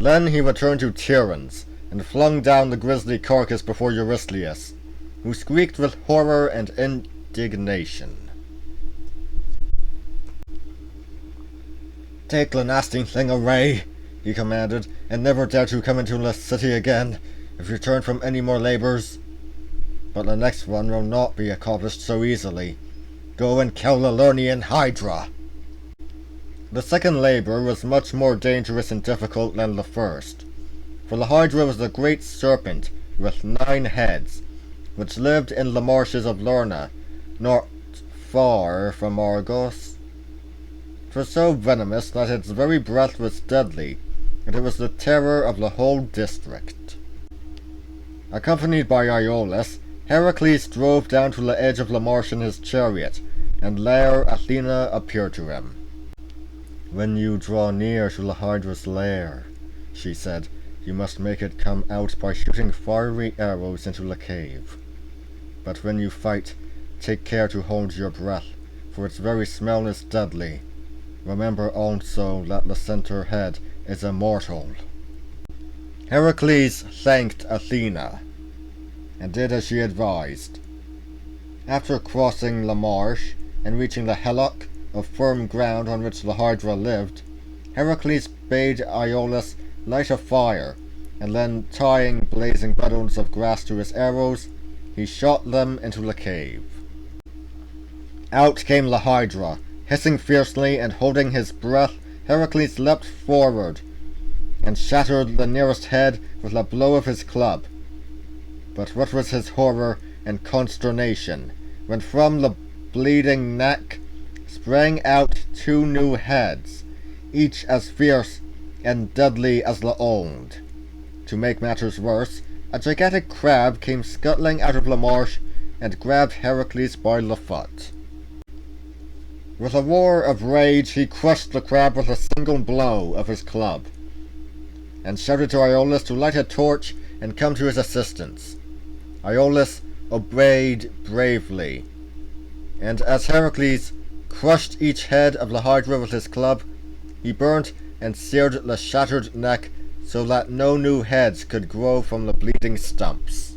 Then he returned to Tiryns, and flung down the grisly carcass before Eurystheus, who squeaked with horror and indignation. "Take the nasty thing away," he commanded, "and never dare to come into this city again, if you return from any more labours. But the next one will not be accomplished so easily. Go and kill the Learnean Hydra." The second labour was much more dangerous and difficult than the first, for the Hydra was a great serpent with 9 heads, which lived in the marshes of Lerna, not far from Argos. It was so venomous that its very breath was deadly, and it was the terror of the whole district. Accompanied by Iolaus, Heracles drove down to the edge of the marsh in his chariot, and there Athena appeared to him. "When you draw near to the Hydra's lair," she said, "you must make it come out by shooting fiery arrows into the cave. But when you fight, take care to hold your breath, for its very smell is deadly. Remember also that the center head is immortal." Heracles thanked Athena, and did as she advised. After crossing the marsh and reaching the hillock of firm ground on which the Hydra lived, Heracles bade Iolaus light a fire, and then tying blazing bundles of grass to his arrows, he shot them into the cave. Out came the Hydra, hissing fiercely and holding his breath. Heracles leapt forward and shattered the nearest head with a blow of his club. But what was his horror and consternation when from the bleeding neck sprang out 2 new heads, each as fierce and deadly as the old. To make matters worse, a gigantic crab came scuttling out of the marsh and grabbed Heracles by the foot. With a roar of rage, he crushed the crab with a single blow of his club, and shouted to Iolaus to light a torch and come to his assistance. Iolaus obeyed bravely, and as Heracles crushed each head of the Hydra with his club, he burnt and seared the shattered neck so that no new heads could grow from the bleeding stumps.